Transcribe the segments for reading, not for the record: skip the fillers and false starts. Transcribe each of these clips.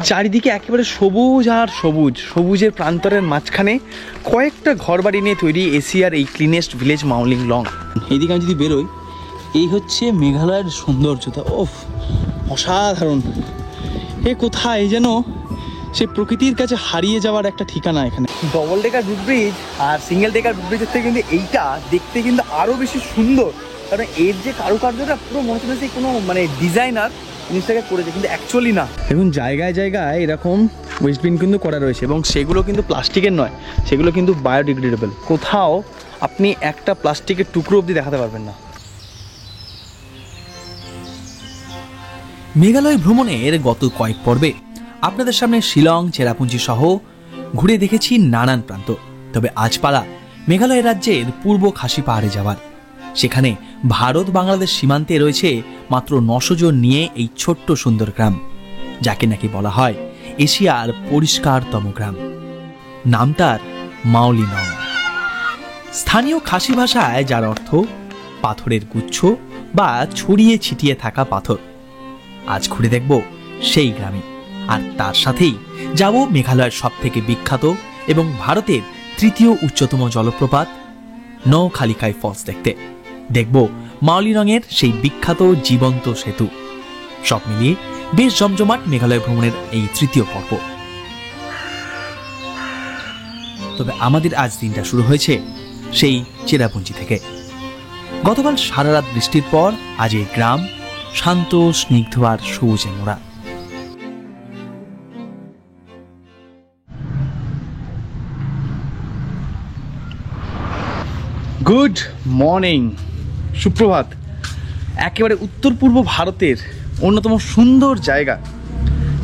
চারিদিকে একেবারে সবুজ আর সবুজ, সবুজের প্রান্তরের মাঝখানে কয়েকটা ঘরবাড়ি নিয়ে তৈরি এশিয়ার এই ক্লিনেস্ট ভিলেজ মাওলিং লং। এইদিকে আমি যদি বেরোই, এই হচ্ছে মেঘালয়ের সৌন্দর্যতা। ওফ, অসাধারণ! এ কোথায় যেন সে প্রকৃতির কাছে হারিয়ে যাওয়ার একটা ঠিকানা এখানে। ডবল ডেকার রুট ব্রিজ আর সিঙ্গেল ডেকার রুট ব্রিজের থেকে কিন্তু এইটা দেখতে কিন্তু আরও বেশি সুন্দর, কারণ এর যে কারুকার্যটা পুরো মনে হচ্ছে কোনো মানে ডিজাইনার জিনিসটাকে করেছে, কিন্তু অ্যাকচুয়ালি না। দেখুন জায়গায় জায়গায় এরকম ওয়েস্টবিন কিন্তু করা রয়েছে, এবং সেগুলো কিন্তু প্লাস্টিকের নয়, সেগুলো কিন্তু বায়োডিগ্রেডেবল। কোথাও আপনি একটা প্লাস্টিকের টুকরো অবধি দেখাতে পারবেন না। মেঘালয় ভ্রমণের গত কয়েক পর্বে আপনাদের সামনে শিলং, চেরাপুঞ্জি সহ ঘুরে দেখেছি নানান প্রান্ত। তবে আজ পালা মেঘালয় রাজ্যের পূর্ব খাসি পাহাড়ে যাওয়ার। সেখানে ভারত বাংলাদেশ সীমান্তে রয়েছে মাত্র 900 জন নিয়ে এই ছোট্ট সুন্দর গ্রাম, যাকে নাকি বলা হয় এশিয়ার পরিষ্কারতম গ্রাম। নাম তার মাওলি নং। স্থানীয় খাসি ভাষায় যার অর্থ পাথরের গুচ্ছ বা ছড়িয়ে ছিটিয়ে থাকা পাথর। আজ ঘুরে দেখব সেই গ্রামে, আর তার সাথেই যাব মেঘালয়ের সবথেকে বিখ্যাত এবং ভারতের তৃতীয় উচ্চতম জলপ্রপাত নৌখালিখাই ফলস দেখতে। দেখব মাওলি রঙের সেই বিখ্যাত জীবন্ত সেতু। সব মিলিয়ে বেশ জমজমাট মেঘালয় ভ্রমণের এই তৃতীয় পর্ব। তবে আমাদের আজ দিনটা শুরু হয়েছে সেই চেরাপুঞ্জি থেকে। গতকাল সারা রাত বৃষ্টির পর আজ এই গ্রাম শান্ত, স্নিগ্ধ আর সবুজে মোড়া। গুড মর্নিং, সুপ্রভাত। একেবারে উত্তর পূর্ব ভারতের অন্যতম সুন্দর জায়গা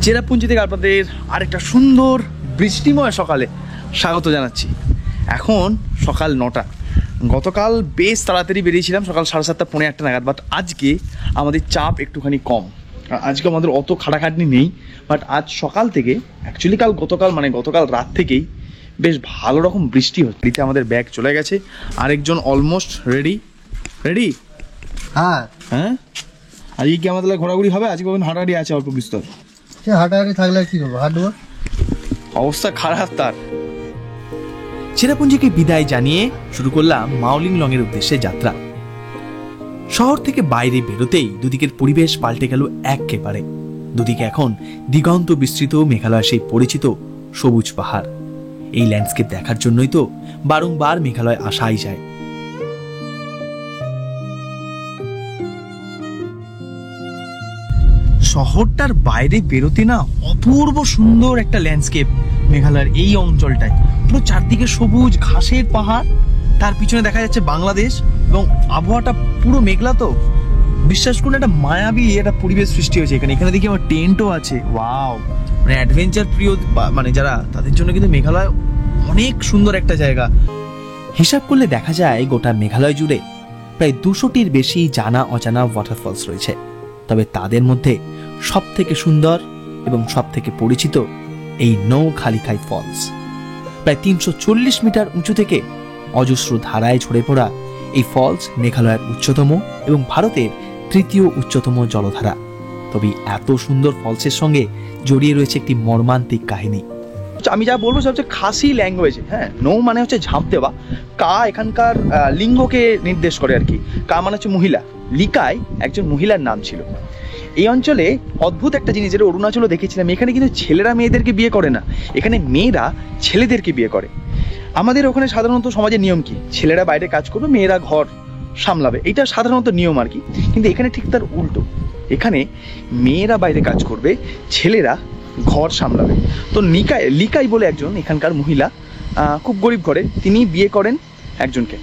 চেরাপুঞ্জি থেকে আপনাদের আরেকটা সুন্দর বৃষ্টিময় সকালে স্বাগত জানাচ্ছি। এখন সকাল 9টা। গতকাল বেশ তাড়াতাড়ি বেরিয়েছিলাম, সকাল 7:30 পৌনে 8টা নাগাদ। বাট আজকে আমাদের চাপ একটুখানি কম, আজকে আমাদের অত খাটাখাটনি নেই। বাট আজ সকাল থেকে, অ্যাকচুয়ালি গতকাল রাত থেকেই বেশ ভালো রকম বৃষ্টি হচ্ছে। আমাদের ব্যাগ চলে গেছে, আরেকজন অলমোস্ট রেডি। হ্যাঁ, আজকে কি আমাদের ঘোরাঘুরি হবে? আজকে হাঁটাহাঁটি আছে অল্প বিস্তর। হাঁটাহাঁটি থাকলে কি করবো, হাঁটবো। অবস্থা খারাপ তার। চেরাপুঞ্জিকে বিদায় জানিয়ে শুরু করলাম মাওলিং লং এর উদ্দেশ্যে যাত্রা। শহর থেকে বাইরে বেরোতেই দুদিকের পরিবেশ পাল্টে গেল একেবারে। দুদিকে এখন দিগন্ত বিস্তৃত মেঘালয়ের সেই পরিচিত সবুজ পাহাড়। এই ল্যান্ডস্কেপ দেখার জন্যই তো বারংবার মেঘালয় আসাই যায়। শহরটার বাইরে বেরোতে না অপূর্ব সুন্দর একটা ল্যান্ডস্কেপ মেঘালয়ের এই অঞ্চলটায়। পুরো চারদিকে সবুজ ঘাসের পাহাড়, তার পিছনে দেখা যাচ্ছে বাংলাদেশ, এবং আবহাওয়াটা পুরো মেঘলা। তো বিশ্বাস করুন, একটা মায়াবী একটা পরিবেশ সৃষ্টি হয়েছে এখানে। এখানে দেখি আমার টেন্টও আছে। ওয়াও, মানে অ্যাডভেঞ্চার প্রিয় মানে যারা, তাদের জন্য কিন্তু মেঘালয় অনেক সুন্দর একটা জায়গা। হিসাব করলে দেখা যায় গোটা মেঘালয় জুড়ে প্রায় 200টির বেশি জানা অজানা ওয়াটারফলস রয়েছে। তবে তাদের মধ্যে সব থেকে সুন্দর এবং সব থেকে পরিচিত এই নৌখালিখাই ফলস। প্রায় 340 মিটার উঁচু থেকে অজস্র ধারায় ঝরে পড়া এই ফলস মেঘালয়ের উচ্চতম এবং ভারতের তৃতীয় উচ্চতম জলধারা। তবে এত সুন্দর ফলসের সঙ্গে জড়িয়ে রয়েছে একটি মর্মান্তিক কাহিনী। আমি যা বলবো সেটা হচ্ছে খাসি ল্যাঙ্গুয়েজে। হ্যাঁ, নৌ মানে হচ্ছে ঝাঁপ দেওয়া, কা এখানকার লিঙ্গকে নির্দেশ করে আর কি। কা মানে হচ্ছে মহিলা, লিকাই একজন মহিলার নাম ছিল। এই অঞ্চলে অদ্ভুত একটা জিনিস, যেটা অরুণাচলও দেখেছিলাম, এখানে কিন্তু ছেলেরা মেয়েদেরকে বিয়ে করে না, এখানে মেয়েরা ছেলেদেরকে বিয়ে করে। আমাদের ওখানে সাধারণত সমাজের নিয়ম কি, ছেলেরা বাইরে কাজ করবে, মেয়েরা ঘর সামলাবে, এটা সাধারণত নিয়ম আর কি। কিন্তু এখানে ঠিক তার উল্টো, এখানে মেয়েরা বাইরে কাজ করবে, ছেলেরা ঘর সামলাবে। তো লিকাই বলে একজন এখানকার মহিলা, খুব গরিব ঘরে, তিনি বিয়ে করেন একজনকে,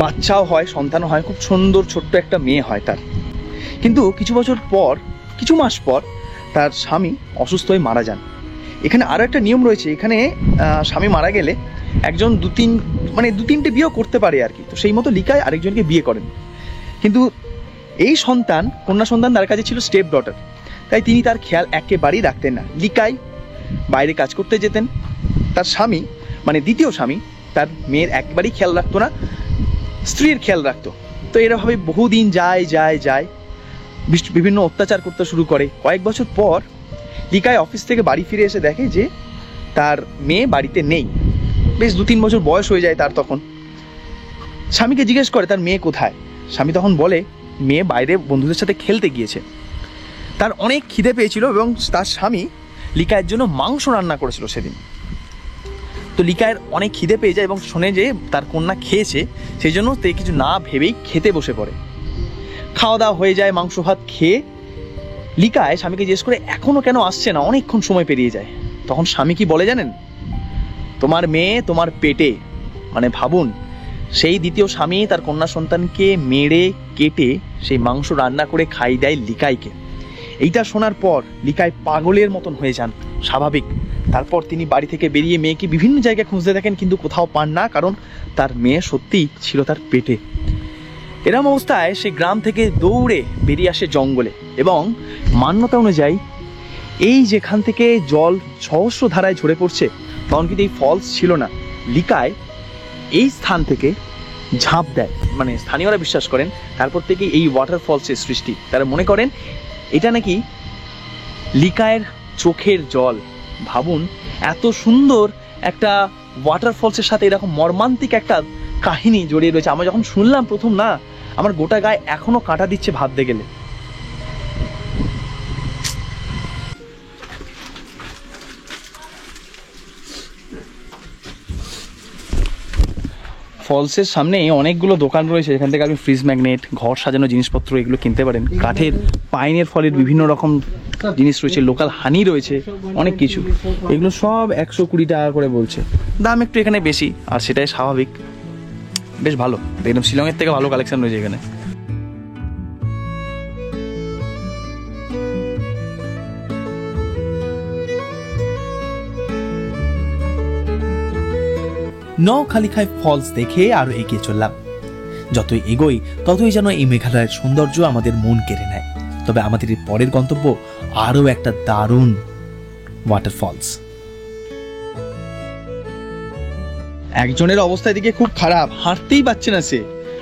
বাচ্চাও হয়, সন্তানও হয়, খুব সুন্দর ছোট্ট একটা মেয়ে হয় তার। কিন্তু কিছু মাস পর তার স্বামী অসুস্থ হয়ে মারা যান। এখানে আরও একটা নিয়ম রয়েছে, এখানে স্বামী মারা গেলে একজন দু তিনটে বিয়েও করতে পারে আর কি। তো সেই মতো লিকাই আরেকজনকে বিয়ে করেন। কিন্তু এই কন্যা সন্তান তার কাছে ছিল স্টেপ ডটার, তাই তিনি তার খেয়াল একেবারেই রাখতেন না। লিকাই বাইরে কাজ করতে যেতেন, তার স্বামী মানে দ্বিতীয় স্বামী তার মেয়ের একবারই খেয়াল রাখতো না, স্ত্রীর খেয়াল রাখতো। তো এরভাবে বহুদিন যায়, বিভিন্ন অত্যাচার করতে শুরু করে। কয়েক বছর পর লিকাই অফিস থেকে বাড়ি ফিরে এসে দেখে যে তার মেয়ে বাড়িতে নেই। বেশ 2-3 বছর বয়স হয়ে যায় তার তখন। স্বামীকে জিজ্ঞেস করে তার মেয়ে কোথায়। স্বামী তখন বলে মেয়ে বাইরে বন্ধুদের সাথে খেলতে গিয়েছে। তার অনেক খিদে পেয়েছিল এবং তার স্বামী লিকায়ের জন্য মাংস রান্না করেছিল সেদিন। তো লিকায়ের অনেক খিদে পেয়ে যায় এবং শোনে যে তার কন্যা খেয়েছে, সেই জন্য সে কিছু না ভেবেই খেতে বসে পড়ে। খাওয়া দাওয়া হয়ে যায়, মাংস ভাত খেয়ে লিকায় স্বামীকে জিজ্ঞেস করে এখনো কেন আসছে না, অনেকক্ষণ সময় পেরিয়ে যায়। তখন স্বামী কি বলে জানেন? তোমার মেয়ে তোমার পেটে। মানে ভাবুন, সেই দ্বিতীয় স্বামী তার কন্যা সন্তানকে মেরে কেটে সেই মাংস রান্না করে খাই দেয় লিকাইকে। এইটা শোনার পর লিকাই পাগলের মতন হয়ে যান, স্বাভাবিক। তারপর তিনি বাড়ি থেকে বেরিয়ে মেয়েকে বিভিন্ন জায়গায় খুঁজতে থাকেন, কিন্তু কোথাও পান না, কারণ তার মেয়ে সত্যিই ছিল তার পেটে। এরম অবস্থায় সে গ্রাম থেকে দৌড়ে বেরিয়ে আসে জঙ্গলে, এবং মান্যতা অনুযায়ী এই যেখান থেকে জল সহস্র ধারায় ঝরে পড়ছে, তখন কিন্তু এই ফলস ছিল না। লিকায় এই স্থান থেকে ঝাঁপ দেয়, মানে স্থানীয়রা বিশ্বাস করেন তারপর থেকে এই ওয়াটারফলসের সৃষ্টি। তারা মনে করেন এটা নাকি লিকায়ের চোখের জল। ভাবুন, এত সুন্দর একটা ওয়াটারফলসের সাথে এরকম মর্মান্তিক একটা কাহিনী জড়িয়ে রয়েছে। আমরা যখন শুনলাম প্রথম, না আমার গোটা গায়ে এখনো কাঁটা দিচ্ছে ভাবতে গেলে। ফলসের সামনে অনেকগুলো দোকান রয়েছে, এখান থেকে আপনি ফ্রিজ ম্যাগনেট, ঘর সাজানো জিনিসপত্র এগুলো কিনতে পারেন। কাঠের পাইনের ফলের বিভিন্ন রকম জিনিস রয়েছে, লোকাল হানি রয়েছে, অনেক কিছু। এগুলো সব 120 টাকা করে বলছে। দাম একটু এখানে বেশি, আর সেটাই স্বাভাবিক। বেশ ভালো, একদম শিলংয়ের থেকে ভালো কালেকশন রয়েছে এখানে। নওখালিখাই ফলস দেখে আরো এগিয়ে চললাম। যতই এগোই ততই যেন এই মেঘালয়ের সৌন্দর্য আমাদের মন কেড়ে নেয়। তবে আমাদের এই পরের গন্তব্য আরো একটা দারুণ ওয়াটারফলস। একজনের অবস্থা এদিকে খুব খারাপ, হাঁটতেই পারছে না সে।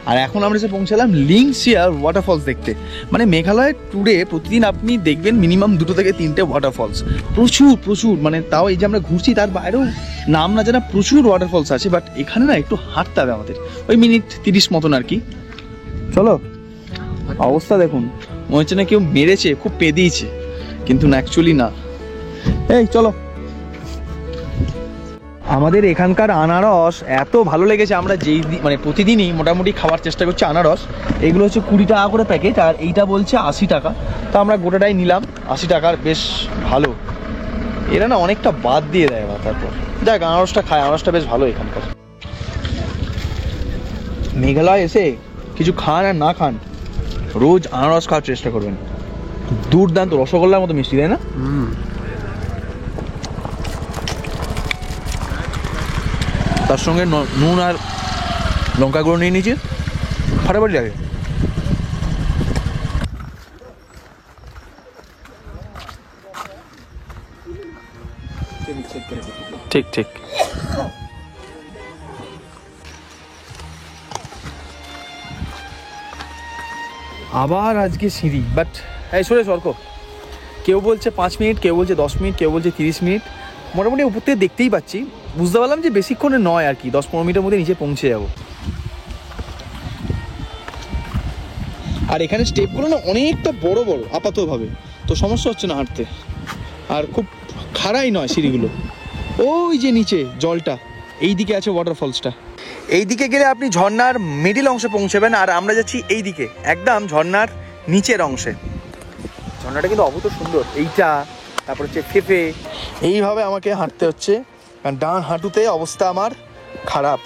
আর এখন আমরা এসে পৌঁছালাম লিংসিয়ার ওয়াটারফলস দেখতে। মানে মেঘালয়ের ট্যুরে প্রতিদিন আপনি দেখবেন মিনিমাম 2 থেকে 3টে ওয়াটারফলস, প্রচুর প্রচুর। মানে তাও এই যে আমরা ঘুরছি তার বাইরেও নাম না জানা প্রচুর ওয়াটারফলস আছে। বাট এখানে না একটু হাঁটতে হবে আমাদের, ওই মিনিট 30 মতন আর কি। চলো, অবস্থা দেখুন, মনে হচ্ছে না কেউ মেরেছে, খুব পেদিয়েছে, কিন্তু না, অ্যাকচুয়ালি না। এই চলো। আমাদের এখানকার আনারস এত ভালো লেগেছে, আমরা মানে প্রতিদিনই মোটামুটি খাওয়ার চেষ্টা করছি আনারস। এগুলো হচ্ছে 20 টাকা করে প্যাকেট, আর এইটা বলছে 80 টাকা। তো আমরা গোটাটাই নিলাম 80 টাকার, বেশ ভালো। এরা না অনেকটা বাদ দিয়ে দেয় বা তারপর দেখ আনারসটা খায়, আনারসটা বেশ ভালো এখানকার। মেঘালয় এসে কিছু খান আর না খান, রোজ আনারস খাওয়ার চেষ্টা করবেন। দুর্দান্ত, রসগোল্লার মতো মিষ্টি, তাই না? তার সঙ্গে নুন আর লঙ্কা গুঁড়ো নিয়ে নিয়েছি, ফাটাফাটি লাগে। ঠিক ঠিক। আবার আজকে সিঁড়ি, বাট এই সরে সরক। কেউ বলছে 5 মিনিট, কেউ বলছে 10 মিনিট, কেউ বলছে 30 মিনিট। মোটামুটি উপর থেকে দেখতেই পাচ্ছি, বুঝতে পারলাম যে বেশিক্ষণে নয় আর কি, 10-15 মিনিটের মধ্যে নিচে পৌঁছে যাব। আর এখানে স্টেপগুলো না অনেকটা বড় বড় আপাতভাবে, তো সমস্যা হচ্ছে না হাঁটতে। আর খুব খাড়াই নয় সিঁড়িগুলো। ওই যে নিচে জলটা, এই দিকে আছে ওয়াটারফলসটা। এই দিকে গেলে আপনি ঝর্ণার মিডিল অংশে পৌঁছাবেন, আর আমরা যাচ্ছি এই দিকে, একদম ঝর্ণার নিচের অংশে। ঝর্ণাটা কিন্তু অভূত সুন্দর। এইটা, তারপর হচ্ছে ফেফে, এইভাবে আমাকে হাঁটতে হচ্ছে, কারণ ডান হাঁটুতে অবস্থা আমার খারাপ।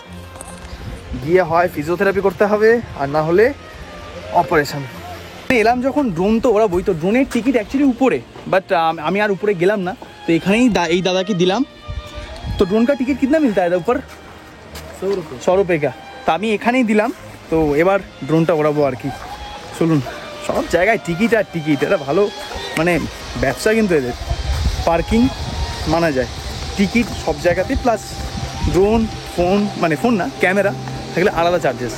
গিয়ে হয় ফিজিওথেরাপি করতে হবে, আর না হলে অপারেশন। এলাম যখন ড্রোন, তো ওরা বই তো ড্রোনের টিকিট অ্যাকচুয়ালি উপরে, বাট আমি আর উপরে গেলাম না। তো এখানেই এই দাদাকে দিলাম। তো ড্রোন কা টিকিট কিतना मिलता है ऊपर? 100 रुपये का। তো আমি এখানেই দিলাম। তো এবার ড্রোনটা ওড়াবো আর কি। চলুন, সব জায়গায় টিকিট আর টিকিট, এটা ভালো মানে ব্যবসা কিন্তু এদের। পার্কিং মানা যায়, টিকিট সব জায়গাতে, প্লাস ড্রোন, ফোন, মানে ফোন না ক্যামেরা থাকলে আলাদা চার্জেস।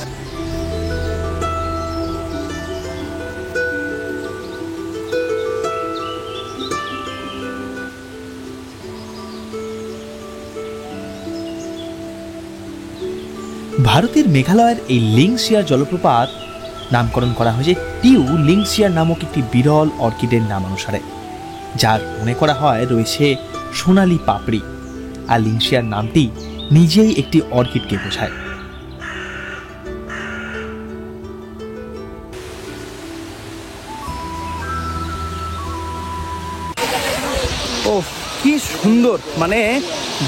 ভারতের মেঘালয়ের এই লিংসিয়ার জলপ্রপাত নামকরণ করা হয়েছে টিউ লিংসিয়ার নামক একটি বিরল অর্কিডের নাম অনুসারে, যার মনে করা হয় রয়েছে সোনালী পাপড়ি। আর লিংসিয়ার নামটি নিজেই একটি অর্কিডকে বোঝায়। ও কি সুন্দর, মানে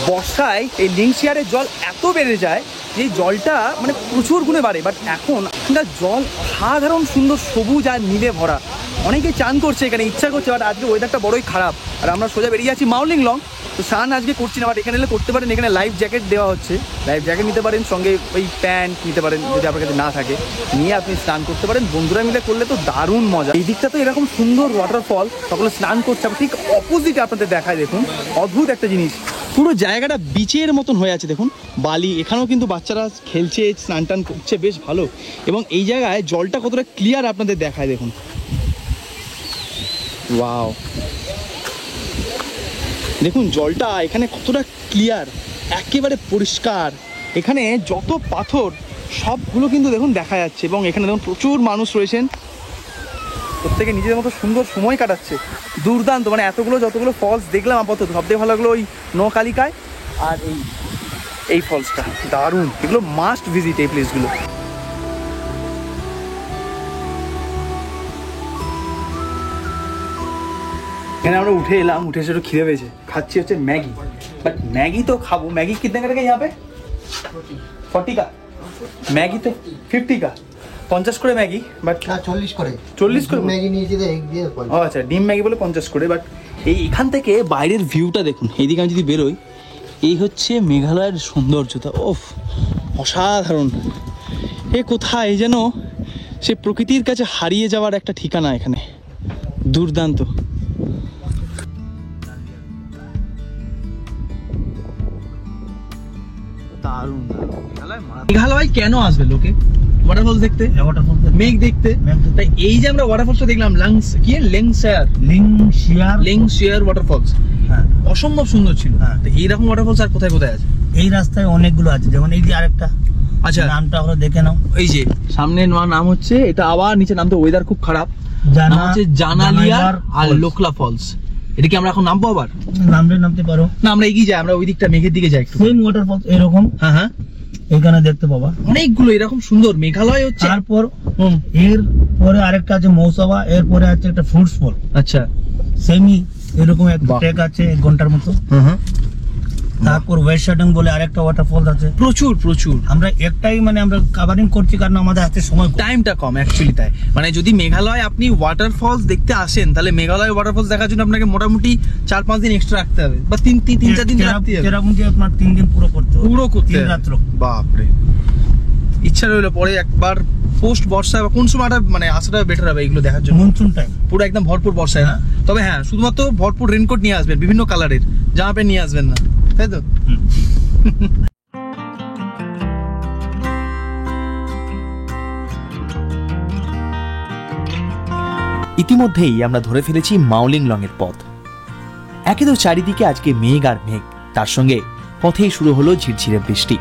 বর্ষায় এই লিংসিয়ারের জল এত বেড়ে যায় যে জলটা মানে প্রচুর গুণে বাড়ে। বাট এখন এখানকার জল সাধারণ সুন্দর সবুজ আর নীলে ভরা। অনেকে চান করছে এখানে, ইচ্ছা করছে, বাট আজকে ওয়েদারটা বড়ই খারাপ। আর আমরা সোজা বেরিয়ে যাচ্ছি মাউলিং লং। তো স্নান আজকে করছি না, বাট এখানে এলে করতে পারেন। এখানে লাইফ জ্যাকেট দেওয়া হচ্ছে, লাইফ জ্যাকেট নিতে পারেন, সঙ্গে ওই প্যান্ট নিতে পারেন যদি আপনার কাছে না থাকে, নিয়ে আপনি স্নান করতে পারেন। বন্ধুরা মিলে করলে তো দারুণ মজা। এই দিকটা তো এরকম সুন্দর ওয়াটারফল, সকলে স্নান করছে। ঠিক অপোজিটে আপনাদের দেখায়, দেখুন অদ্ভুত একটা জিনিস, পুরো জায়গাটা বিচের মতন হয়ে আছে। দেখুন বালি, এখানেও কিন্তু বাচ্চারা খেলছে, স্নান টান করছে, বেশ ভালো। এবং এই জায়গায় জলটা কতটা ক্লিয়ার আপনাদের দেখায়, দেখুন। ওয়াও, দেখুন জলটা এখানে কতটা ক্লিয়ার, একেবারে পরিষ্কার। এখানে যত পাথর সবগুলো কিন্তু দেখুন দেখা যাচ্ছে। এবং এখানে দেখুন প্রচুর মানুষ রয়েছেন, প্রত্যেকে নিজেদের মতো সুন্দর সময় কাটাচ্ছে। দুর্দান্ত, মানে যতগুলো ফলস দেখলাম আপাতত সবথেকে ভালো লাগলো ওই নৌকালিকায় আর এই ফলসটা, দারুণ। এগুলো মাস্ট ভিজিট এই প্লেসগুলো। এখানে আমরা উঠে এলাম, উঠে এসে একটু খিদে পেয়েছে, খাচ্ছি হচ্ছে ম্যাগি। বাট ম্যাগি তো খাবো, ম্যাগি कितने का यहाँ पे 40 का, ম্যাগি তো 50 का, 50 করে ম্যাগি। বাট 40 করে 40 করে ম্যাগি নিয়েছি তো এক দিয়ে ও আচ্ছা, ডিম ম্যাগি বলে 50 করে। বাট এখান থেকে বাইরের ভিউটা দেখুন, এইদিকে আমি যদি বেরোই, এই হচ্ছে মেঘালয়ের সৌন্দর্যতা। ওফ, অসাধারণ। এ কোথায় যেন সে প্রকৃতির কাছে হারিয়ে যাওয়ার একটা ঠিকানা এখানে, দুর্দান্ত। দারুণ। মেঘালয় কেন আসবে লোকে? ওয়াটারফল দেখতে, মেঘ দেখতে। তাই এই যে আমরা ওয়াটারফলটা দেখলাম, লিংসিয়ার ওয়াটারফলস, অসম্ভব সুন্দর ছিল। তো এইরকম ওয়াটারফলস আর কোথায় কোথায় আছে? এই রাস্তায় অনেকগুলো আছে, যেমন এই যে আরেকটা, আচ্ছা নামটা আমরা দেখে নাও। এই যে সামনে নাম হচ্ছে এটা, আবার নিচে নাম তো ওয়েদার খুব খারাপ, নাম হচ্ছে জানালিয়ার আর লোকলা ফলস। এটা কি আমরা এখন নামবো? আবার নামতে পারো না, আমরা এগিয়ে যাই, আমরা ওই দিকটা মেঘের দিকে যাই একটু। সেম ওয়াটারফলস এরকম, হ্যাঁ হ্যাঁ, এখানে দেখতে পাবা অনেকগুলো এরকম সুন্দর। মেঘালয় হচ্ছে, তারপর এর পরে আরেকটা আছে মৌসাবা, এরপরে আছে একটা ফ্রুটস ফল। আচ্ছা, সেমি এরকম একটা ট্রেক আছে 1 ঘন্টার মতো। তারপর ওয়েস্টার্ন বলে আরেকটা ওয়াটারফল আছে। প্রচুর প্রচুর। আমরা একটাই মানে আমরা কভারিং করছি কারণ আমাদের হাতে সময় কম, টাইমটা কম অ্যাকচুয়ালি। তাই মানে যদি মেঘালয় আপনি ওয়াটারফলস দেখতে আসেন, তাহলে মেঘালয় ওয়াটারফলস দেখার জন্য আপনাকে মোটামুটি 4-5 দিন এক্সট্রা রাখতে হবে, বা 3-4 দিন রাখতে হবে। চেরাপুঞ্জি আপনার 3 দিন পুরো করতে হবে, পুরো করতে 3 রাত্র। বাপরে, ইচ্ছা রইলো পরে একবার পোস্ট বর্ষা বা কোন সময়টা মানে আসাটা বেটার হবে এগুলো দেখার জন্য। মনসুন টাইম পুরো একদম ভরপুর বর্ষায় না। তবে হ্যাঁ, শুধুমাত্র ভরপুর রেনকোট নিয়ে আসবেন, বিভিন্ন কালারের জামা প্যান্ট নিয়ে আসবেন না, তাই তো? ইতিমধ্যেই আমরা ধরে ফেলেছি মাউলিং লং এর পথ। একে তো চারিদিকে আজকে মেঘ আর মেঘ, তার সঙ্গে পথেই শুরু হলো ঝিরঝিরে বৃষ্টি।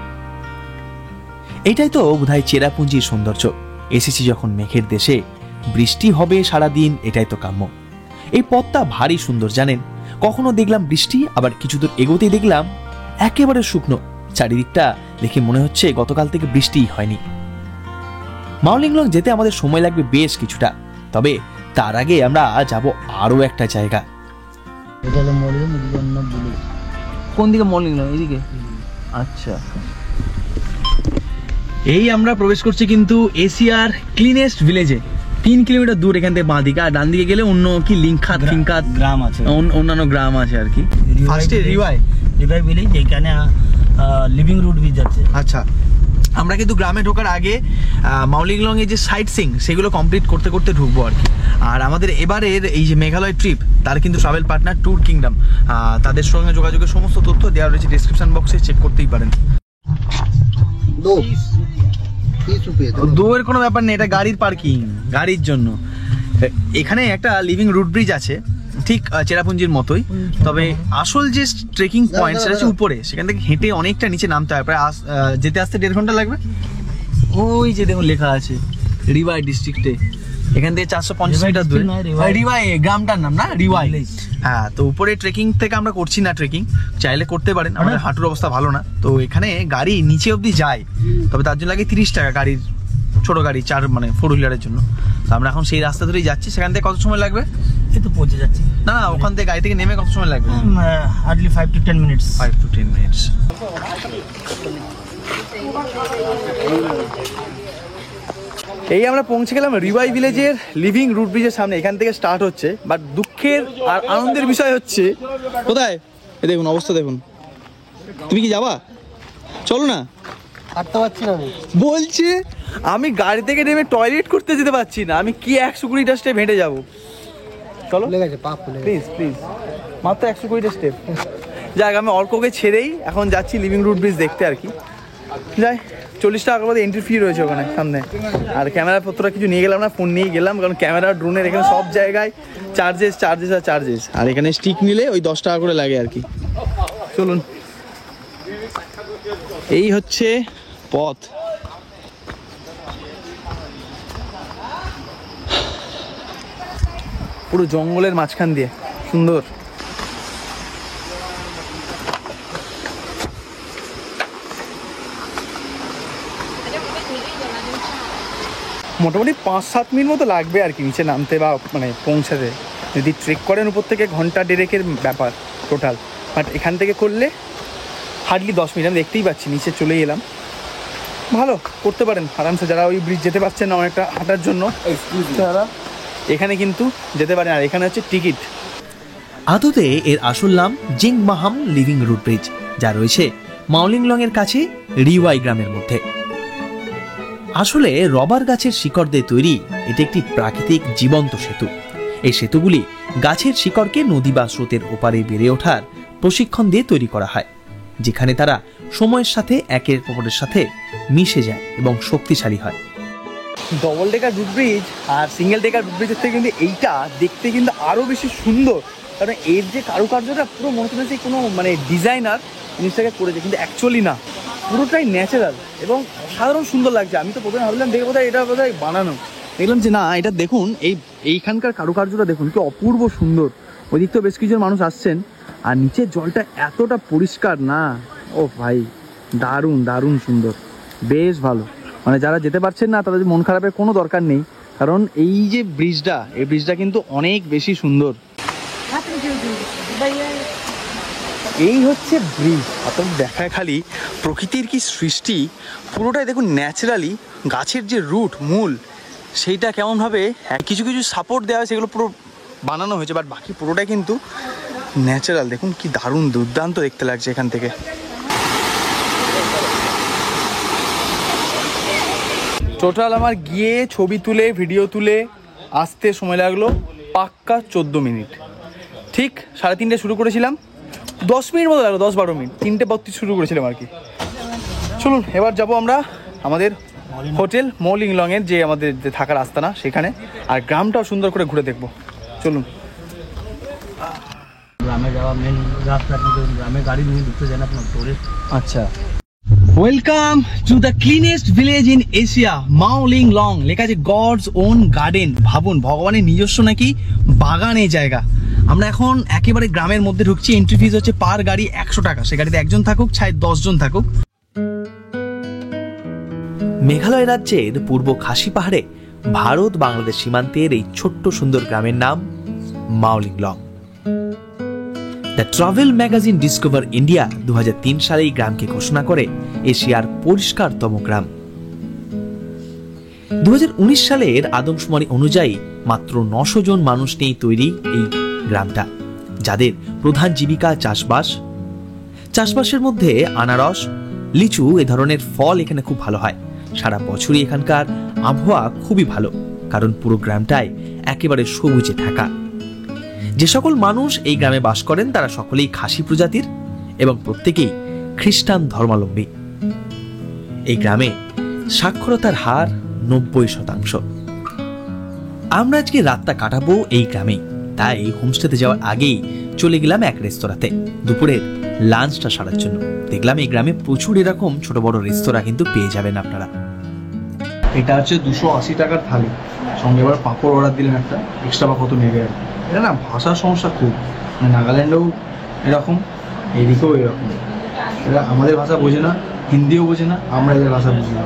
এটাই তো বোধহয় চেরাপুঞ্জির সৌন্দর্য। এসেছি যখন মেঘের দেশে, বৃষ্টি হবে সারাদিন, এটাই তো কাম্য। এই পথটা ভারী সুন্দর জানেন। কখনো দেখলাম বৃষ্টি, আবার কিছু দূর এগোতেই দেখলাম একেবারে শুকনো। চারিদিকটা দেখে মনে হচ্ছে গতকাল থেকে বৃষ্টিই হয়নি। মাউলিং লং যেতে আমাদের সময় লাগবে বেশ কিছুটা, তবে তার আগে আমরা যাব আরো একটা জায়গা। এটা হলো মলিন, এদিকে অন্য বুলু। কোন দিকে মর্নিং লং? এদিকে। আচ্ছা, এই আমরা প্রবেশ করছি কিন্তু এশিয়ার ক্লিনেস্ট ভিলেজে। 3 কিলোমিটার দূর এখান থেকে বাঁ দিকে, আর ডান দিকে গেলে অন্য কি লিংখাত গ্রাম আছে, অন্যান্য গ্রাম আছে আর কি। ফার্স্টে রিভাই ভিলেজ, এখানে লিভিং রুট ব্রিজ আছে। আচ্ছা, আমরা কিন্তু গ্রামে ঢোকার আগে মাউলিং লং এর যে সাইট সিং সেগুলো কমপ্লিট করতে করতে ঢুকবো আর কি। আর আমাদের এবারের এই যে মেঘালয় ট্রিপ, তার কিন্তু ট্রাভেল পার্টনার ট্যুর কিংডম, তাদের সঙ্গে যোগাযোগের সমস্ত তথ্য দেওয়া রয়েছে ডিসক্রিপশন বক্সে, চেক করতেই পারেন। 30 रुपये দৌড়ের কোনো ব্যাপার নেই, এটা গাড়ির পার্কিং, গাড়ির জন্য। এখানে একটা লিভিং রুট ব্রিজ আছে, ঠিক চেরাপুঞ্জির মতোই, তবে আসল যে ট্রেকিং পয়েন্ট সেটা হচ্ছে উপরে, সেখান থেকে হেঁটে অনেকটা নিচে নামতে হয়, প্রায় যেতে আসতে 1.5 ঘন্টা লাগবে। ওই যে দেখুন লেখা আছে রিওয়াই ডিস্ট্রিক্টে, এখান থেকে 450 মিটার দূরে। রিওয়াই গ্রামটার নাম না, রিওয়াই। হ্যাঁ, তো উপরে ট্রেকিং থেকে আমরা করছি না, ট্রেকিং চাইলে করতে পারেন, আমাদের হাঁটুর অবস্থা ভালো না, তো এখানে গাড়ি নিচে অবধি যায়, তবে তার জন্য লাগে 30 টাকা গাড়ির, ছোট গাড়ি 4 হুইলারের জন্য। তো আমরা এখন সেই রাস্তা ধরেই যাচ্ছি। সেখান থেকে কত সময় লাগবে? এই তো পৌঁছে যাচ্ছি। না না, ওখান থেকে গাড়ি থেকে নেমে কত সময় লাগবে? Hardly 5 to 10 minutes। 5 to 10 minutes। এই আমরা পৌঁছে গেলাম রিওয়াই ভিলেজের লিভিং রুট ব্রিজের সামনে। এখান থেকে স্টার্ট হচ্ছে, বাট দুঃখের আর আনন্দের বিষয় হচ্ছে, কোথায় এ দেখুন অবস্থা দেখুন। তুমি কি যাবা? চলো না। হাঁটতে পারছি না আমি। বলছে আমি গাড়ি থেকে নেমে টয়লেট করতে যেতে পারছি না, আমি কি 120টা স্টেপ হেঁটে যাবো? চলো, ফুলে গেছে, পা ফুলে গেছে। প্লিজ প্লিজ, মাত্র 120টা স্টেপ। যাক, আমি অর্ককে ছেড়েই এখন যাচ্ছি লিভিং রুট ব্রিজ দেখতে আর কি। যাই, 40 টাকা করে এন্ট্রি ফি রয়েছে ওখানে সামনে। আর ক্যামেরা পত্রটা কিছু নিয়ে গেলাম না, ফোন নিয়ে গেলাম, কারণ ক্যামেরা ড্রোনের এখানে সব জায়গায় চার্জেস আর চার্জেস, আর এখানে স্টিক নিলে ওই 10 টাকা করে লাগে আর কি। চলুন, এই হচ্ছে পথ। পুরো জঙ্গলের মাঝখান দিয়ে, সুন্দর। মোটামুটি 5-7 মিনিট মতো লাগবে আর কি নিচে নামতে বা মানে পৌঁছাতে। যদি ট্রেক করেন উপর থেকে 1.5 ঘন্টার ব্যাপার টোটাল, বাট এখান থেকে করলে হার্ডলি 10 মিনিট। আমি দেখতেই পাচ্ছি নিচে চলে এলাম। ভালো, করতে পারেন আরামসে, যারা ওই ব্রিজ যেতে পারছেন না অনেকটা হাঁটার জন্য, তারা এখানে কিন্তু যেতে পারেন। আর এখানে হচ্ছে টিকিট। আদতে এর আসল নাম জিংমাহাম লিভিং রুট ব্রিজ, যা রয়েছে মাওলিংলং এর কাছে রিওয়াই গ্রামের মধ্যে। আসলে রবার গাছের শিকড় দিয়ে তৈরি এটি একটি প্রাকৃতিক জীবন্ত সেতু। এই সেতুগুলি গাছের শিকড়কে নদী বা স্রোতের ওপারে বেড়ে ওঠার প্রশিক্ষণ দিয়ে তৈরি করা হয়, যেখানে তারা সময়ের সাথে একের অপরের সাথে মিশে যায় এবং শক্তিশালী হয়। ডবল ডেকার রুট ব্রিজ আর সিঙ্গেল ডেকার রুট ব্রিজের থেকে কিন্তু এইটা দেখতে কিন্তু আরও বেশি সুন্দর, কারণ এর যে কারুকার্যটা পুরো মনে হচ্ছে কোনো মানে ডিজাইনার জিনিসটাকে করেছে, কিন্তু অ্যাকচুয়ালি না, পুরোটাই ন্যাচারাল এবং অসাধারণ সুন্দর লাগছে। আমি তো প্রথমে ভাবলাম দেখে বোধহয় এটা বোধহয় বানানো, দেখলাম যে না, এটা দেখুন এইখানকার কারুকার্যটা দেখুন কি অপূর্ব সুন্দর। ওই দিক তো বেশ কিছু মানুষ আসছেন, আর নিচের জলটা এতটা পরিষ্কার না, ও ভাই দারুণ দারুণ সুন্দর, বেশ ভালো। মানে যারা যেতে পারছেন না তাদের মন খারাপের কোনো দরকার নেই, কারণ এই যে ব্রিজটা কিন্তু অনেক বেশি সুন্দর। এই হচ্ছে ব্রিজ। আপনাদের দেখায় খালি প্রকৃতির কি সৃষ্টি, পুরোটাই দেখুন ন্যাচারালি গাছের যে রুট মূল সেইটা কেমনভাবে কিছু কিছু সাপোর্ট দেওয়া হয়, সেগুলো পুরো বানানো হয়েছে, বাট বাকি পুরোটাই কিন্তু ন্যাচারাল। দেখুন কি দারুণ দুর্দান্ত দেখতে লাগছে এখান থেকে। টোটাল আমার গিয়ে ছবি তুলে ভিডিও তুলে আসতে সময় লাগলো পাক্কা 14 মিনিট। ঠিক 3:30 শুরু করেছিলাম, 10 মিনিট মতো লাগলো, 10-12 মিনিট, 3:32 শুরু করেছিলাম আর কি। চলুন এবার যাব আমরা আমাদের হোটেল মৌলিংলংয়ের যে আমাদের যে থাকার আস্তানা সেখানে, আর গ্রামটাও সুন্দর করে ঘুরে দেখবো। চলুন। গ্রামে যাওয়া মেন রাস্তা, কিন্তু গ্রামে গাড়ি নিয়ে ঢুকতে যায় না আপনার টুরিস্ট। আচ্ছা, welcome to the cleanest village in Asia, Mawlynnong. লেখা আছে গডস ওন গার্ডেন। ভাবুন, ভগবানের নিজস্ব নাকি বাগান এই জায়গা। আমরা এখন একেবারে গ্রামের মধ্যে ঢুকছি। এন্ট্রি ফিজ হচ্ছে পার গাড়ি 100 টাকা। সে গাড়িতে একজন থাকুক চাই 10 জন থাকুক। মেঘালয় রাজ্যের পূর্ব খাসি পাহাড়ে ভারত বাংলাদেশ সীমান্তের এই ছোট্ট সুন্দর গ্রামের নাম Mawlynnong. The travel magazine Discover India 2003 সালে এই গ্রামকে ঘোষণা করে এশিয়ার পরিষ্কারতম গ্রাম। 2019 সালের আদমশুমারি অনুযায়ী মাত্র 900 জন মানুষ নিয়ে তৈরি এই গ্রামটা, যাদের প্রধান জীবিকা চাষবাস। চাষবাসের মধ্যে আনারস, লিচু এ ধরনের ফল এখানে খুব ভালো হয়। সারা বছরই এখানকার আবহাওয়া খুবই ভালো, কারণ পুরো গ্রামটাই একেবারে সবুজে ঢাকা। যে সকল মানুষ এই গ্রামে বাস করেন তারা সকলেই খাসি প্রজাতির এবং প্রত্যেকেই খ্রিস্টান ধর্মাবলম্বী। এই গ্রামে সাক্ষরতার হার 90%। আমরা আজকে রাতটা কাটাবো এই গ্রামেই। তাই হোমস্টেতে যাওয়ার আগেই চলে গেলাম এক রেস্তোরাঁতে দুপুরের লাঞ্চটা সারার জন্য। দেখলাম এই গ্রামে প্রচুর এরকম ছোট বড় রেস্তোরাঁ কিন্তু পেয়ে যাবেন আপনারা। এটা হচ্ছে 280 টাকার থালি, সঙ্গে এবার পাঁপড় অর্ডার দিলেন একটা, এক্সট্রা বা কত নেবে আর কি। এটা না ভাষার সমস্যা খুব, মানে নাগাল্যান্ডেও এরকম, এদিকেও এরকম। এরা আমাদের ভাষা বোঝে না, হিন্দিও বোঝে না, আমরা এদের ভাষা বুঝি না,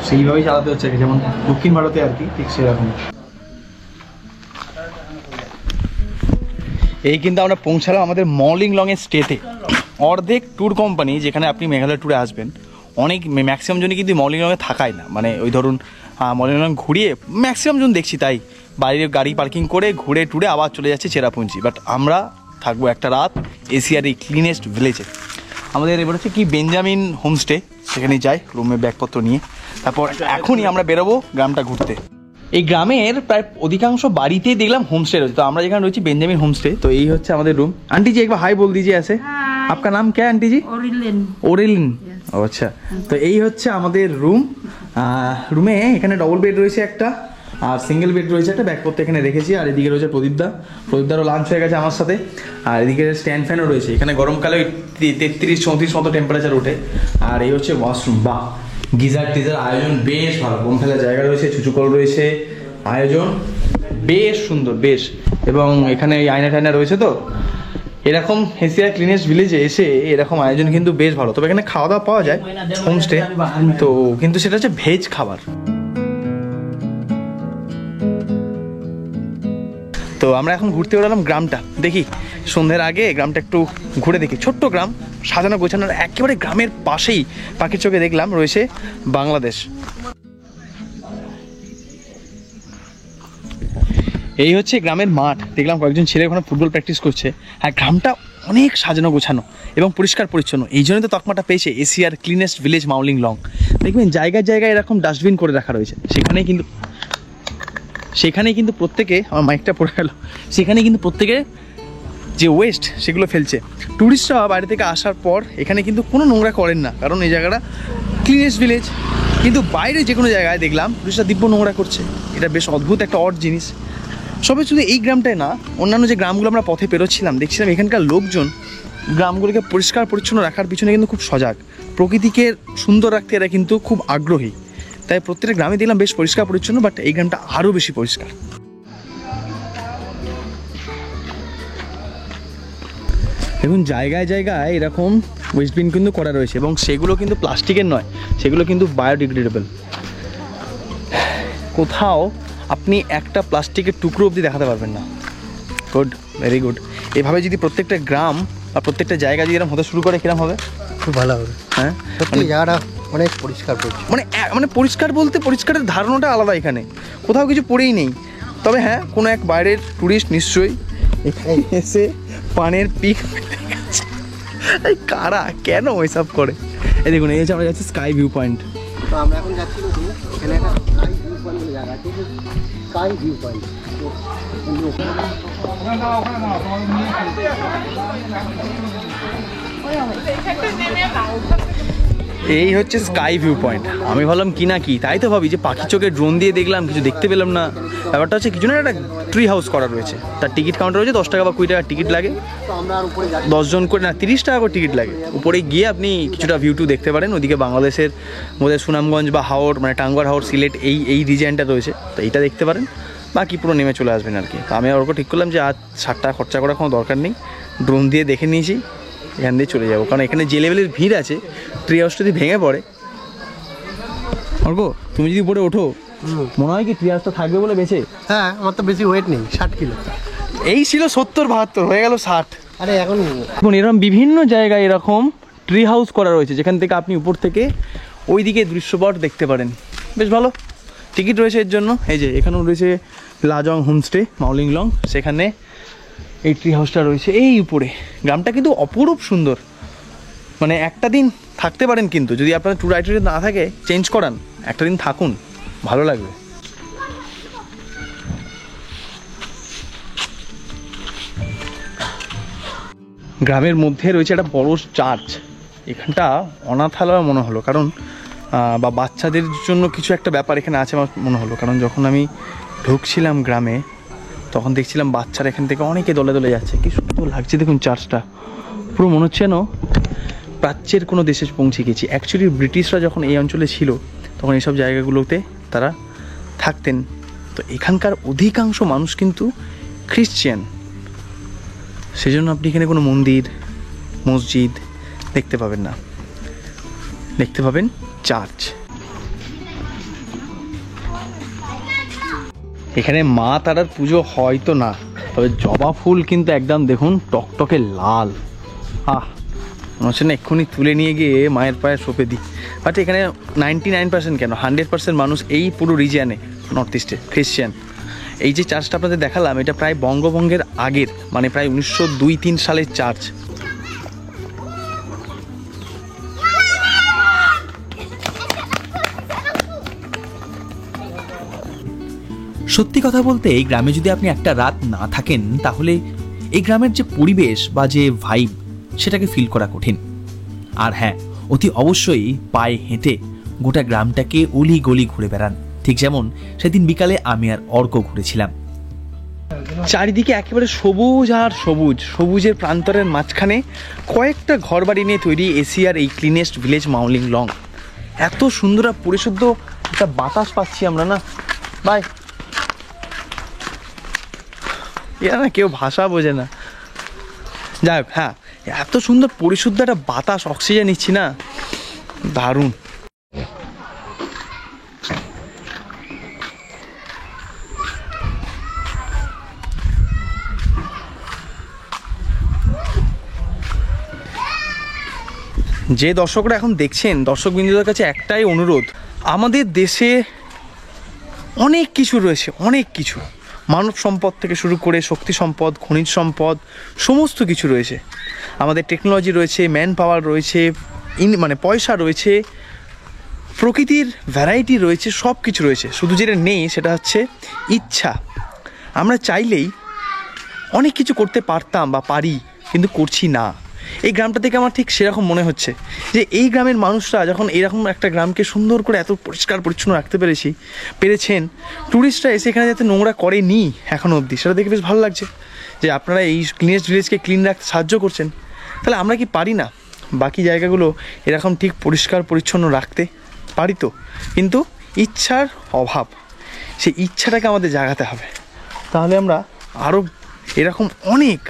সেইভাবেই চালাতে হচ্ছে, যেমন দক্ষিণ ভারতে আর কি, ঠিক সেরকম। এই কিন্তু আমরা পৌঁছালাম আমাদের মলিং লংয়ের স্টেতে। অর্ধেক ট্যুর কোম্পানি যেখানে আপনি মেঘালয় ট্যুরে আসবেন, অনেক ম্যাক্সিমাম জনই কিন্তু মলিং লংয়ে থাকায় না, মানে ওই ধরুন মলিং লং ঘুরিয়ে ম্যাক্সিমাম জন দেখছি তাই বাইরে গাড়ি পার্কিং করে ঘুরে টুরে আবার চলে যাচ্ছে চেরাপুঞ্জি। বাট আমরা থাকবো একটা রাত এশিয়ার এই ক্লিনেস্ট ভিলেজে। আমাদের এবার হচ্ছে কি বেঞ্জামিন হোমস্টে, সেখানে যাই রুমে ব্যাগপত্র নিয়ে, তারপর এখনই আমরা বেরোবো গ্রামটা ঘুরতে। এই গ্রামের প্রায় অধিকাংশ বাড়িতেই দেখলাম হোমস্টে রয়েছে, তো আমরা যেখানে রয়েছি বেঞ্জামিন হোমস্টে। তো এই হচ্ছে আমাদের রুম। আন্টি জি একবার হাই বল দিজিए ऐसे। आपका नाम क्या है आंटी जी? ওরিলিন। ও আচ্ছা, তো এই হচ্ছে আমাদের রুম। রুমে এখানে ডবল বেড রয়েছে একটা, আর সিঙ্গেল বেড রয়েছে একটা, ব্যাগপত্র এখানে রেখেছি। আর এদিকে রয়েছে প্রদীপদারও লাঞ্চ হয়ে গেছে আমার সাথে। আর এদিকে স্ট্যান্ড ফ্যানও রয়েছে। এখানে গরমকালে 33-34 মতো টেম্পারেচার ওঠে। আর এই হচ্ছে ওয়াশরুম। বাহ, গিজার টিজার আয়োজন বেশ ভালো, বোম ফেলার জায়গা রয়েছে, ছুচুকল রয়েছে, আয়োজন বেশ সুন্দর বেশ। এবং এখানে আয়না টায়না রয়েছে। তো এরকম এশিয়ার ক্লিনেস্ট ভিলেজে এসে এরকম আয়োজন কিন্তু বেশ ভালো। তবে এখানে খাওয়া দাওয়া পাওয়া যায় হোমস্টে, তো কিন্তু সেটা হচ্ছে ভেজ খাবার। তো আমরা এখন ঘুরতে বেরোলাম গ্রামটা, দেখি সন্ধ্যের আগে গ্রামটা একটু ঘুরে দেখি। ছোট্ট গ্রাম, সাজানো গোছানোর, একেবারে গ্রামের পাশেই পাখির চোখে দেখলাম রয়েছে বাংলাদেশ। এই হচ্ছে গ্রামের মাঠ, দেখলাম কয়েকজন ছেলে ওখানে ফুটবল প্র্যাকটিস করছে। আর গ্রামটা অনেক সাজানো গোছানো এবং পরিষ্কার পরিচ্ছন্ন, এই জন্যই তো তকমাটা পেয়েছে এশিয়ার ক্লিনেস্ট ভিলেজ মাউলিং লং। দেখবেন জায়গায় জায়গায় এরকম ডাস্টবিন করে রাখা রয়েছে, সেখানেই কিন্তু প্রত্যেকে, আমার মাইকটা পড়ে গেল, সেখানে কিন্তু প্রত্যেকে যে ওয়েস্ট সেগুলো ফেলছে। ট্যুরিস্টরা বাইরে থেকে আসার পর এখানে কিন্তু কোনো নোংরা করেন না, কারণ এই জায়গাটা ক্লিনেস্ট ভিলেজ। কিন্তু বাইরে যে কোনো জায়গায় দেখলাম ট্যুরিস্টরা দিব্য নোংরা করছে। এটা বেশ অদ্ভুত একটা অড জিনিস। সবে শুধু এই গ্রামটায় না, অন্যান্য যে গ্রামগুলো আমরা পথে পেরোচ্ছিলাম দেখছিলাম এখানকার লোকজন গ্রামগুলোকে পরিষ্কার পরিচ্ছন্ন রাখার পিছনে কিন্তু খুব সজাগ, প্রকৃতিকে সুন্দর রাখতে এরা কিন্তু খুব আগ্রহী। তাই প্রত্যেকটা গ্রামে দেখলাম বেশ পরিষ্কার পরিচ্ছন্ন, বাট এই গ্রামটা আরও বেশি পরিষ্কার। দেখুন জায়গায় জায়গায় এরকম ওয়েস্টবিন কিন্তু করা রয়েছে, এবং সেগুলো কিন্তু প্লাস্টিকের নয়, সেগুলো কিন্তু বায়োডিগ্রেডেবল। কোথাও আপনি একটা প্লাস্টিকের টুকরো অবধি দেখাতে পারবেন না। Good, very good. এভাবে যদি প্রত্যেকটা গ্রাম বা প্রত্যেকটা জায়গা যদি এরকম হতে শুরু করে, কিরম হবে? খুব ভালো হবে। হ্যাঁ, সত্যি জায়গাটা অনেক পরিষ্কার পরিচ্ছন্ন। মানে পরিষ্কার বলতে পরিষ্কারের ধারণাটা আলাদা, এখানে কোথাও কিছু পড়েই নেই। তবে হ্যাঁ, কোনো এক বাইরের ট্যুরিস্ট নিশ্চয়ই এখানে এসে পানের পিক এই কারা কেন এসব করে। এই দেখুন, এই হচ্ছে আমরা যাচ্ছি স্কাই ভিউ পয়েন্ট। তো আমরা এখন যাচ্ছি এখানে একটা স্কাই ভিউ পয়েন্ট বলে জায়গা আছে, স্কাই ভিউ পয়েন্ট। এই হচ্ছে স্কাই ভিউ পয়েন্ট। আমি ভাবলাম কি না কি, তাই তো ভাবি যে পাখি চোখে ড্রোন দিয়ে দেখলাম, কিছু দেখতে পেলাম না। ব্যাপারটা হচ্ছে কিছু না, একটা ট্রি হাউস করা রয়েছে, তার টিকিট কাউন্টার রয়েছে, 10 টাকা বা 20 টাকা টিকিট লাগে। 10 জন করে না, 30 টাকা করে টিকিট লাগে। উপরে গিয়ে আপনি কিছুটা ভিউ টু দেখতে পারেন। ওদিকে বাংলাদেশের মধ্যে সুনামগঞ্জ বা হাওড়, মানে টাঙ্গুয়ার হাওড়, সিলেট এই রিজিয়নটা রয়েছে, তো এইটা দেখতে পারেন। বাকি পুরো নেমে চলে আসবেন আর কি। তো আমি ওরকম ঠিক করলাম যে আজ 60 টাকা খরচা করার কোনো দরকার নেই, ড্রোন দিয়ে দেখে নিয়েছি, এখান দিয়ে চলে যাবো। কারণ এখানে যে লেভেলের ভিড় আছে, ট্রি হাউসটা যদি ভেঙে পড়ে, অর্ক তুমি যদি উপরে ওঠো, মনে হয় কি ট্রি হাউসটা থাকবে বলে বেঁচে? হ্যাঁ, আমার তো বেশি ওয়েট নেই, 60 কিলো। এই ছিল 70-72, হয়ে গেল 60। আরে এখন এরকম বিভিন্ন জায়গায় এরকম ট্রি হাউস করা রয়েছে, যেখান থেকে আপনি উপর থেকে ওই দিকে দৃশ্যপট দেখতে পারেন। বেশ ভালো, টিকিট রয়েছে এর জন্য। এই যে এখানেও রয়েছে লাজং হোমস্টে মাউলিং লং, সেখানে এই ট্রি হাউসটা রয়েছে এই উপরে। গ্রামটা কিন্তু অপরূপ সুন্দর, মানে একটা দিন থাকতে পারেন, কিন্তু যদি আপনার ট্যুর আইটেরিয়া না থাকে চেঞ্জ করান, একটা দিন থাকুন, ভালো লাগবে। গ্রামের মধ্যে রয়েছে একটা বড় চার্চ। এখানটা অনাথালয় মনে হলো, কারণ বা বাচ্চাদের জন্য কিছু একটা ব্যাপার এখানে আছে আমার মনে হলো, কারণ যখন আমি ঢুকছিলাম গ্রামে তখন দেখছিলাম বাচ্চারা এখান থেকে অনেকে দলে দলে যাচ্ছে। কি সুন্দর লাগছে দেখুন চার্চটা, পুরো মনে হচ্ছে যেন প্রাচ্যের কোনো দেশে পৌঁছে গেছি। অ্যাকচুয়ালি ব্রিটিশরা যখন এই অঞ্চলে ছিল তখন এইসব জায়গাগুলোতে তারা থাকতেন। তো এখানকার অধিকাংশ মানুষ কিন্তু খ্রিশ্চান, সেজন্য আপনি এখানে কোনো মন্দির মসজিদ দেখতে পাবেন না, দেখতে পাবেন চার্চ। এখানে মা তারার পুজো হয়তো না, তবে জবা ফুল কিন্তু একদম দেখুন টকটকে লাল। মনে হচ্ছে না এক্ষুনি তুলে নিয়ে গিয়ে মায়ের পায়ে সঁপে দিই। বাট এখানে 99% কেন 100% মানুষ এই পুরো রিজিয়ানে নর্থ ইস্টে খ্রিশ্চান। এই যে চার্চটা আপনাদের দেখালাম এটা প্রায় বঙ্গভঙ্গের আগের, মানে প্রায় 1902-3 সালের চার্চ। সত্যি কথা বলতে এই গ্রামে যদি আপনি একটা রাত না থাকেন তাহলে এই গ্রামের যে পরিবেশ বা যে ভাইব সেটাকে ফিল করা কঠিন। আর হ্যাঁ, অতি অবশ্যই পায়ে হেঁটে গোটা গ্রামটাকে অলি গলি ঘুরে বেড়ান, ঠিক যেমন সেদিন বিকালে আমি আর অর্ক ঘুরেছিলাম। চারিদিকে একেবারে সবুজ আর সবুজ, সবুজের প্রান্তরের মাঝখানে কয়েকটা ঘরবাড়ি নিয়ে তৈরি এশিয়ার এই ক্লিনেস্ট ভিলেজ মাওলিং লং। এত সুন্দর আর পরিশুদ্ধ একটা বাতাস পাচ্ছি আমরা না ভাই, এরা না কেউ ভাষা বোঝে না। যাই হোক, হ্যাঁ এত সুন্দর পরিশুদ্ধ একটা বাতাস অক্সিজেন নিচ্ছি না, দারুণ। যে দর্শকরা এখন দেখছেন, দর্শকবৃন্দদের কাছে একটাই অনুরোধ, আমাদের দেশে অনেক কিছু রয়েছে, অনেক কিছু, মানব সম্পদ থেকে শুরু করে শক্তি সম্পদ, খনিজ সম্পদ, সমস্ত কিছু রয়েছে। আমাদের টেকনোলজি রয়েছে, ম্যান পাওয়ার রয়েছে, মানে পয়সা রয়েছে, প্রকৃতির ভ্যারাইটি রয়েছে, সব কিছু রয়েছে। শুধু যেটা নেই সেটা হচ্ছে ইচ্ছা। আমরা চাইলেই অনেক কিছু করতে পারতাম বা পারি, কিন্তু করছি না। এই গ্রামটা থেকে আমার ঠিক সেরকম মনে হচ্ছে যে এই গ্রামের মানুষরা যখন এরকম একটা গ্রামকে সুন্দর করে এত পরিষ্কার পরিচ্ছন্ন রাখতে পেরেছেন, ট্যুরিস্টরা এসে এখানে যাতে নোংরা করেনি এখনও অবধি, সেটা দেখে বেশ ভালো লাগছে যে আপনারা এই ক্লিনেস্ট ভিলেজকে ক্লিন রাখতে সাহায্য করছেন। তাহলে আমরা কি পারি না বাকি জায়গাগুলো এরকম ঠিক পরিষ্কার পরিচ্ছন্ন রাখতে? পারি তো, কিন্তু ইচ্ছার অভাব। সেই ইচ্ছাটাকে আমাদের জাগাতে হবে, তাহলে আমরা আরও এরকম অনেক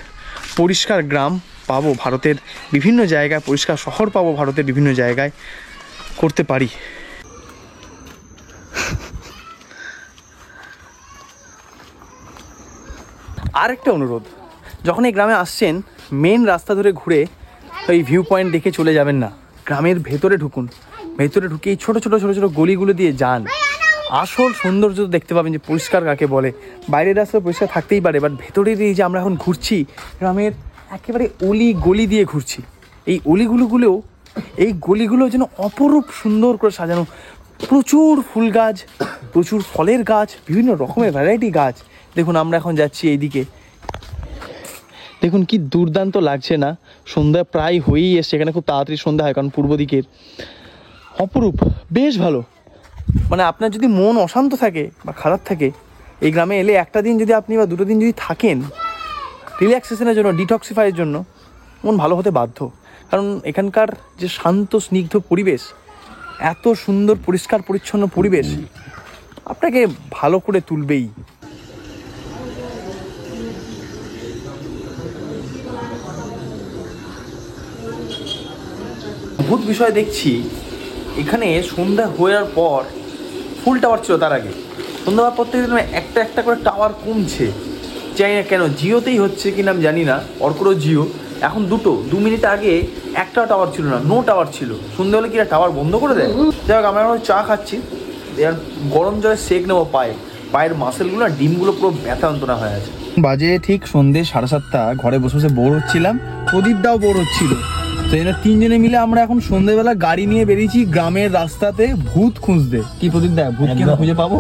পরিষ্কার গ্রাম পাবো ভারতের বিভিন্ন জায়গায়, পরিষ্কার শহর পাবো ভারতের বিভিন্ন জায়গায়, করতে পারি। আরেকটা অনুরোধ, যখন এই গ্রামে আসছেন মেন রাস্তা ধরে ঘুরে ওই ভিউ পয়েন্ট দেখে চলে যাবেন না, গ্রামের ভেতরে ঢুকুন। ভেতরে ঢুকে এই ছোটো ছোটো ছোটো ছোটো গলিগুলো দিয়ে যান, আসল সৌন্দর্য দেখতে পাবেন যে পরিষ্কার কাকে বলে। বাইরের রাস্তা পরিষ্কার থাকতেই পারে, বাট ভেতরের এই যে আমরা এখন ঘুরছি গ্রামের একেবারে অলি গলি দিয়ে ঘুরছি, এই এই গলিগুলো যেন অপরূপ সুন্দর করে সাজানো। প্রচুর ফুল গাছ, প্রচুর ফলের গাছ, বিভিন্ন রকমের ভ্যারাইটি গাছ। দেখুন আমরা এখন যাচ্ছি এইদিকে, দেখুন কি দুর্দান্ত লাগছে না? সন্ধ্যা প্রায় হয়েই এসছে, এখানে খুব তাড়াতাড়ি সন্ধ্যা হয় কারণ পূর্ব দিকের। অপরূপ, বেশ ভালো। মানে আপনার যদি মন অশান্ত থাকে বা খারাপ থাকে, এই গ্রামে এলে একটা দিন যদি আপনি বা দুটো দিন যদি থাকেন রিল্যাক্সেশনের জন্য, ডিটক্সিফাইয়ের জন্য, মন ভালো হতে বাধ্য। কারণ এখানকার যে শান্ত স্নিগ্ধ পরিবেশ, এত সুন্দর পরিষ্কার পরিচ্ছন্ন পরিবেশ আপনাকে ভালো করে তুলবেই। অদ্ভুত বিষয় দেখছি, এখানে সন্ধ্যা হওয়ার পর ফুল টাওয়ার ছিল, তার আগে সন্ধ্যা হওয়ার পর থেকে একটা একটা করে টাওয়ার কমছে। জানি না কেন, জিওতেই হচ্ছে কি নাম জানি না, অর্করও জিও। এখন 2 মিনিট আগে একটা টাওয়ার ছিল না, নো টাওয়ার ছিল। সন্ধ্যে হলে কি টাওয়ার বন্ধ করে দেয়? যাই হোক, আমরা এখন চা খাচ্ছি, আর গরম জলে সেক নেবো পায়ের মাসেলগুলো না, ডিমগুলো পুরো ব্যথা যন্ত্রণা হয়ে আছে। বাজে ঠিক সন্ধ্যে 7:30, ঘরে বসে বসে বোর হচ্ছিলাম, প্রদীপদাও বোর হচ্ছিল। সেই জন্য 3 জনে মিলে আমরা এখন সন্ধ্যেবেলা গাড়ি নিয়ে বেরিয়েছি গ্রামের রাস্তাতে ভূত খুঁজতে। কি প্রদীপ দা, ভূত কি খুঁজে পাবো?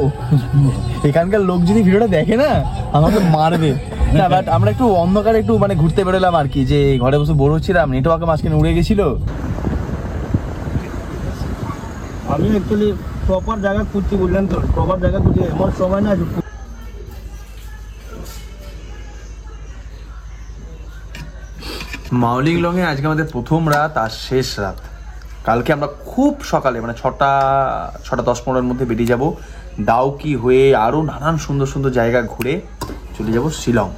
এখানকার লোক যদি ভিডিওটা দেখে না আমাকে মারবে। না, বাট আমরা একটু অন্ধকারে একটু মানে ঘুরতে বেরোলাম আর কি, যে ঘরে বসে বোর হচ্ছিলাম, নেটওয়ার্কে মাঝখানে উড়ে গেছিল। আমি অ্যাকচুয়ালি প্রপার জায়গা খুঁজছি, বুঝলেন তো, প্রপার জায়গা খুঁজে আমার সময় না। মাওলিংলংয়ে আজকে আমাদের প্রথম রাত আর শেষ রাত। কালকে আমরা খুব সকালে মানে 6:10-15-এর মধ্যে বেরিয়ে যাব ডাউকি হয়ে আরও নানান সুন্দর সুন্দর জায়গা ঘুরে চলে যাব শিলং।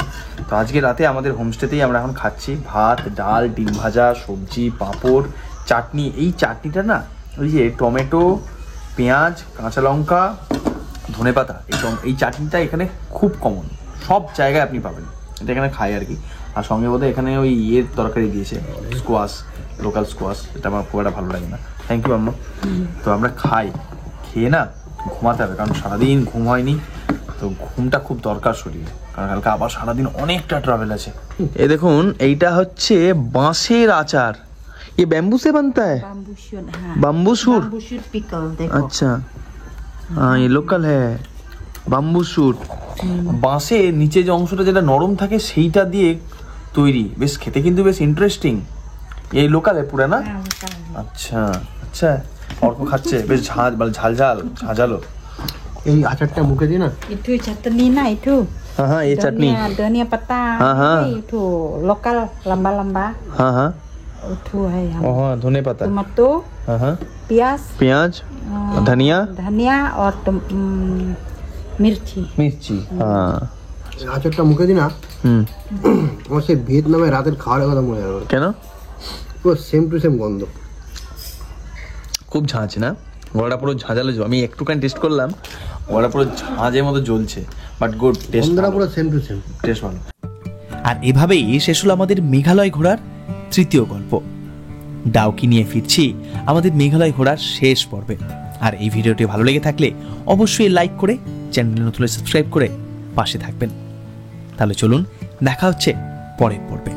তো আজকে রাতে আমাদের হোমস্টেতেই আমরা এখন খাচ্ছি ভাত, ডাল, ডিম ভাজা, সবজি, পাঁপড়, চাটনি। এই চাটনিটা না ওই যে টমেটো, পেঁয়াজ, কাঁচা লঙ্কা, ধনেপাতা, এই চাটনিটা এখানে খুব কমন, সব জায়গায় আপনি পাবেন। এটা এখানে খাই আর কি। আর সঙ্গে বোধহয় এখানে ওই তরকারি দিয়েছে, স্কোয়াশ, লোকাল স্কোয়াশ, এটা আমার খুব একটা ভালো লাগে না। থ্যাংক ইউ আম্মা। তো আমরা খাই, খেয়ে না ঘুমাতে হবে, কারণ সারাদিন ঘুম হয়নি, তো ঘুমটা খুব দরকার শরীরে, কারণ কালকে আবার সারাদিন অনেকটা ট্রাভেল আছে। এই দেখুন, এইটা হচ্ছে বাঁশের আচার। ये बैम्बू से बनता है? Bamboo shoot, हाँ। Bamboo suit? Bamboo shoot pickle, देखो। अच्छा हाँ, ये लोकल है বাম্বু শুট। বাঁশের নিচে যে অংশটা যেটা নরম থাকে সেইটা দিয়ে তৈরি, বেশ খেতে কিন্তু বেশ ইন্টারেস্টিং। এই লোকালে পুরো না? हाँ, local। আচ্ছা আচ্ছা, অর্ক খাচ্ছে, বেশ ঝাঁঝালো। এই আচারটা মুখে দিই না, Itu chutney ना itu। হ্যাঁ হ্যাঁ, এই চাটনি। Dhania pata। हाँ, हाँ। Itu lokal lamba-lamba। হ্যাঁ হ্যাঁ, Itu है हम। ও হ্যাঁ, ধনে পাতা। Tomato, হ্যাঁ হ্যাঁ, प्याज, পেঁয়াজ, ধনিয়া, धनिया और मिर्ची। মির্চি। হ্যাঁ আচারটা মুখে দিই না, হুম, আমার সেই ভিয়েতনামে রাতের খাওয়ার কথা মনে হয়, কেন? পুরো সেম টু সেম গন্ধ। খুব ঝাঁঝ না, গলাটা পুরো ঝাঁঝালো। আমি একটুখানি টেস্ট করলাম, গলাটা পুরো ঝাঁঝের মতো জ্বলছে, বাট গুড টেস্ট, গন্ধটা পুরো সেম টু সেম। টেস্ট ভালো। আর এভাবেই শেষ হলো আমাদের মেঘালয় ঘোরার তৃতীয় গল্প। ডাউকি নিয়ে ফিরছি আমাদের মেঘালয় ঘোরার শেষ পর্বে। আর এই ভিডিওটি ভালো লেগে থাকলে অবশ্যই লাইক করে, চ্যানেলে নতুন সাবস্ক্রাইব করে পাশে থাকবেন। তাহলে চলুন, দেখা হচ্ছে পরের পর্বে।